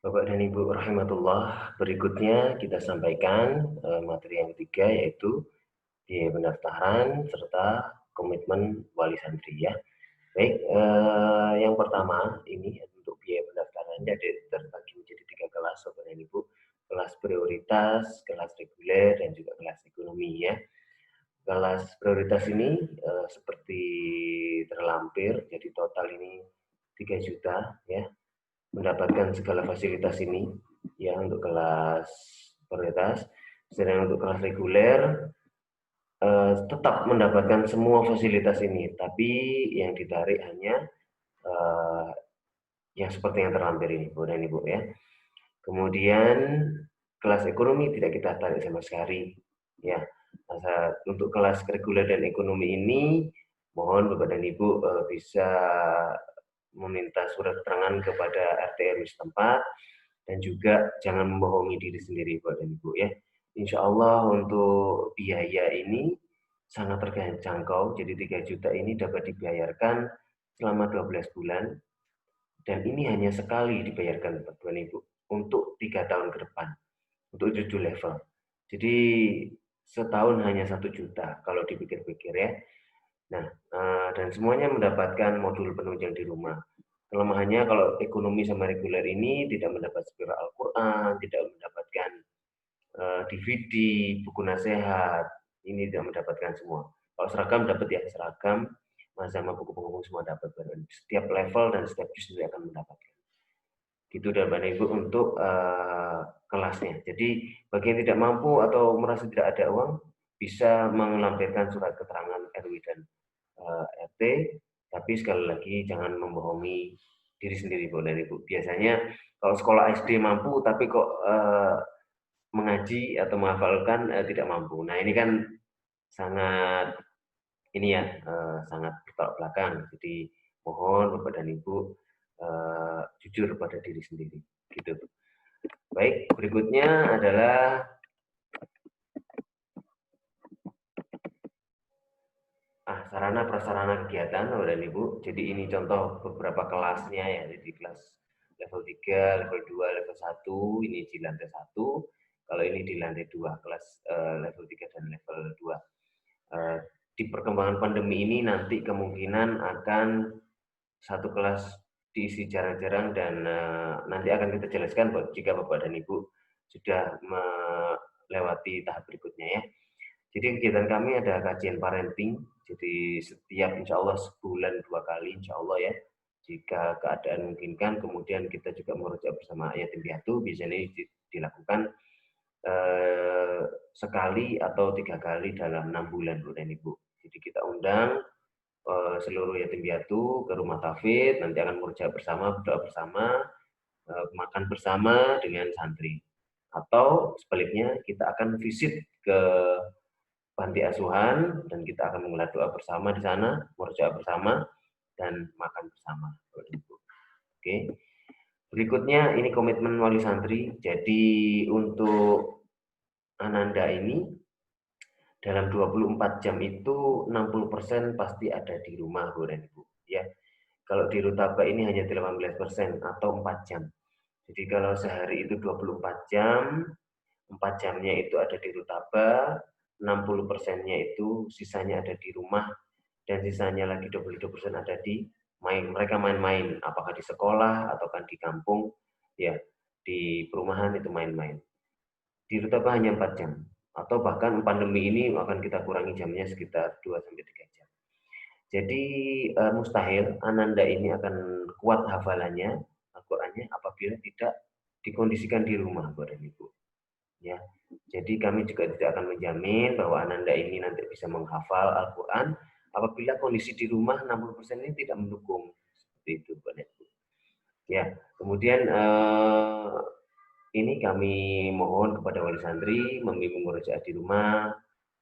Bapak dan Ibu rahimatullah, berikutnya kita sampaikan materi yang ketiga yaitu biaya pendaftaran serta komitmen wali santri ya. Baik, yang pertama ini untuk biaya pendaftarannya terbagi menjadi 3 kelas Bapak dan Ibu. Kelas prioritas, kelas reguler, dan juga kelas ekonomi ya. Kelas prioritas ini seperti terlampir, jadi total ini 3 juta ya, mendapatkan segala fasilitas ini ya untuk kelas prioritas. Sedangkan untuk kelas reguler tetap mendapatkan semua fasilitas ini, tapi yang ditarik hanya yang seperti yang terlampir ini, Bu dan Ibu ya. Kemudian kelas ekonomi tidak kita tarik sama sekali ya. Untuk kelas reguler dan ekonomi ini mohon Bapak dan Ibu bisa meminta surat keterangan kepada RT RW setempat dan juga jangan membohongi diri sendiri Bapak dan Ibu ya. Insya Allah untuk biaya ini sangat terjangkau, jadi 3 juta ini dapat dibayarkan selama 12 bulan dan ini hanya sekali dibayarkan Bapak dan Ibu untuk 3 tahun ke depan untuk 7 level. Jadi setahun hanya 1 juta kalau dipikir-pikir ya. Nah, dan semuanya mendapatkan modul penunjang di rumah. Kelemahannya kalau ekonomi sama reguler ini tidak mendapat spiral Al-Quran, tidak mendapatkan DVD, buku nasihat, ini tidak mendapatkan semua. Kalau seragam dapat ya seragam, sama buku-buku semua dapat. Setiap level dan setiap juz akan mendapatkan. Gitu dan Bapak Ibu untuk kelasnya. Jadi bagi yang tidak mampu atau merasa tidak ada uang, bisa melampirkan surat keterangan RW dan RT, tapi sekali lagi jangan membohongi diri sendiri Bapak dan Ibu. Biasanya kalau sekolah SD mampu, tapi kok mengaji atau menghafalkan tidak mampu. Nah ini kan sangat ini ya sangat bertolak belakang. Jadi mohon Bapak dan Ibu jujur pada diri sendiri. Gitu. Baik, berikutnya adalah sarana prasarana kegiatan Bapak dan Ibu. Jadi ini contoh beberapa kelasnya ya, jadi kelas level 3, level 2, level 1, ini di lantai 1. Kalau ini di lantai 2, kelas level 3 dan level 2. Di perkembangan pandemi ini nanti kemungkinan akan satu kelas diisi jarang-jarang dan nanti akan kita jelaskan jika Bapak dan Ibu sudah melewati tahap berikutnya ya. Jadi kegiatan kami ada kajian parenting, jadi setiap insya Allah sebulan 2 kali insya Allah ya. Jika keadaan memungkinkan, kemudian kita juga merujuk bersama yatim piatu, biasanya ini dilakukan sekali atau 3 kali dalam 6 bulan Bu dan Ibu. Jadi kita undang seluruh yatim piatu ke rumah tafid, nanti akan merujuk bersama, berdoa bersama, makan bersama dengan santri. Atau sebaliknya kita akan visit ke panti asuhan dan kita akan menggelar doa bersama di sana, merjaah bersama dan makan bersama. Oke. Berikutnya ini komitmen wali santri. Jadi untuk Ananda ini dalam 24 jam itu 60% pasti ada di rumah Bu dan Ibu ya. Kalau di Rutaba ini hanya 18% atau 4 jam. Jadi kalau sehari itu 24 jam, 4 jamnya itu ada di Rutaba, 60%-nya itu sisanya ada di rumah, dan sisanya lagi 22% ada di mereka main-main, apakah di sekolah atau kan di kampung, ya di perumahan itu main-main. Di Rutaba hanya 4 jam, atau bahkan pandemi ini akan kita kurangi jamnya sekitar 2-3 jam. Jadi mustahil Ananda ini akan kuat hafalannya, Al-Qur'annya apabila tidak dikondisikan di rumah, Bapak dan Ibu. Ya. Jadi kami juga tidak akan menjamin bahwa Ananda ini nanti bisa menghafal Al-Qur'an apabila kondisi di rumah 60% ini tidak mendukung. Seperti itu, Bapak dan Ibu. Ya, kemudian ini kami mohon kepada wali santri membimbing murojaah di rumah,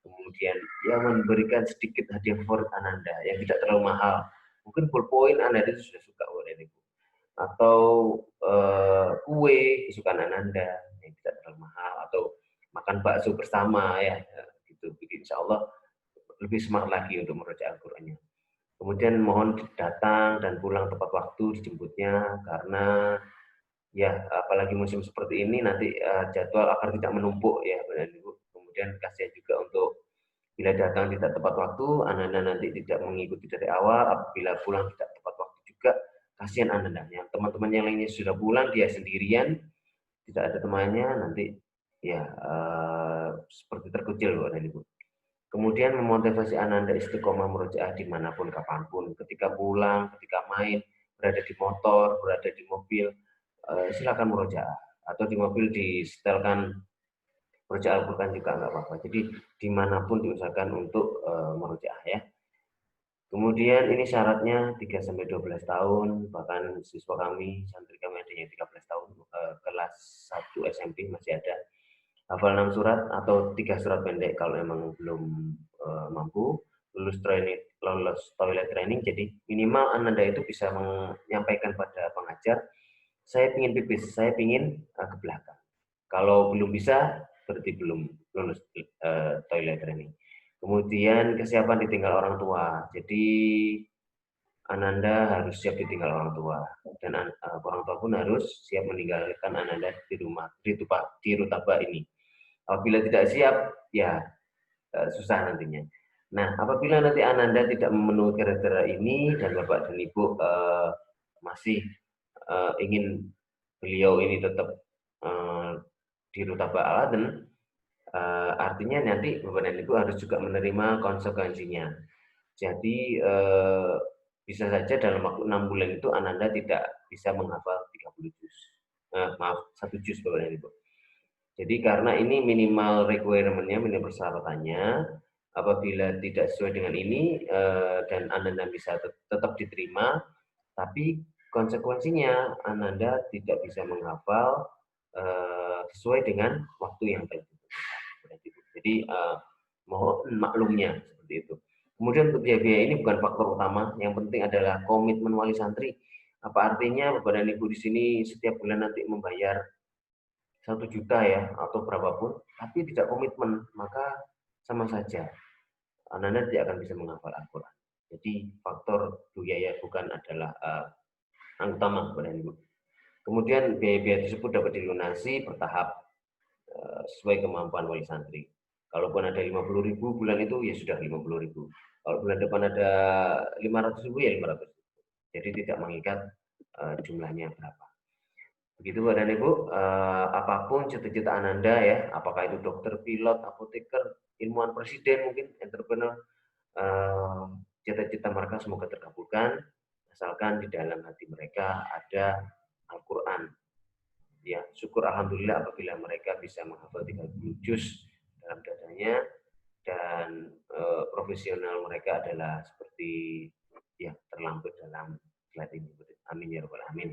kemudian ya memberikan sedikit hadiah favorit Ananda yang tidak terlalu mahal. Mungkin ballpoint Ananda itu sudah suka Bapak dan Ibu. Atau kue kesukaan Ananda yang tidak terlalu mahal, atau makan bakso bersama ya gitu. Jadi insya Allah lebih semangat lagi untuk merojaah Al-Qur'annya. Kemudian mohon datang dan pulang tepat waktu dijemputnya, karena ya apalagi musim seperti ini nanti jadwal agar tidak menumpuk ya Bapak Ibu. Kemudian kasihan juga untuk bila datang tidak tepat waktu, Anda nanti tidak mengikuti dari awal, apabila pulang tidak tepat waktu juga, kasihan Anda. Yang teman-teman yang lainnya sudah pulang, dia sendirian, tidak ada temannya, nanti ya seperti terkecil Bapak dan Ibu. Kemudian memotivasi Ananda istiqomah murojaah dimanapun, kapanpun, ketika pulang, ketika main, berada di motor, berada di mobil, silakan murojaah. Atau di mobil disetelkan murojaah Al-Quran juga nggak apa-apa. Jadi dimanapun diusahakan untuk murojaah ya. Kemudian ini syaratnya 3-12 tahun, bahkan siswa kami, santri kami ada yang 13 tahun, kelas 1 SMP masih ada. Hafal 6 surat atau 3 surat pendek kalau memang belum mampu, lulus toilet training, jadi minimal Ananda itu bisa menyampaikan pada pengajar, saya ingin pipis, saya ingin ke belakang. Kalau belum bisa, berarti belum lulus toilet training. Kemudian kesiapan ditinggal orang tua. Jadi Ananda harus siap ditinggal orang tua dan orang tua pun harus siap meninggalkan Ananda di rumah di Rutaba ini. Apabila tidak siap, ya susah nantinya. Nah, apabila nanti Ananda tidak memenuhi kriteria ini dan Bapak dan Ibu masih ingin beliau ini tetap di Rutaba Aladen, artinya nanti Bapak dan Ibu harus juga menerima konsekuensinya. Jadi bisa saja dalam waktu 6 bulan itu Ananda tidak bisa menghafal 30 juz. Maaf, 1 juz Bapak dan Ibu. Jadi karena ini minimal requirement-nya, minimal persyaratannya, apabila tidak sesuai dengan ini dan Ananda bisa tetap diterima, tapi konsekuensinya Ananda tidak bisa menghafal sesuai dengan waktu yang telah ditentukan. Jadi mohon maklumnya seperti itu. Kemudian untuk biaya ini bukan faktor utama, yang penting adalah komitmen wali santri. Apa artinya Bapak dan Ibu di sini setiap bulan nanti membayar 1 juta ya atau berapapun, tapi tidak komitmen, maka sama saja Anda tidak akan bisa menghafal Al-Quran. Jadi faktor biaya bukan adalah yang utama Bapak dan Ibu. Kemudian biaya-biaya tersebut dapat dilunasi bertahap sesuai kemampuan wali santri. Kalaupun ada 50.000 bulan itu ya sudah 50.000. Kalau bulan depan ada 500.000 ya 500. Jadi tidak mengikat jumlahnya berapa. Begitu Bapak dan Ibu, apapun cita-cita Ananda ya, apakah itu dokter, pilot, apoteker, ilmuwan presiden mungkin, entrepreneur, cita-cita mereka semoga terkabulkan, asalkan di dalam hati mereka ada Al-Quran. Ya, syukur Alhamdulillah apabila mereka bisa menghafal 30 juz dalam dadanya, dan profesional mereka adalah seperti ya terlampir dalam slide ini. Amin ya rabbal alamin.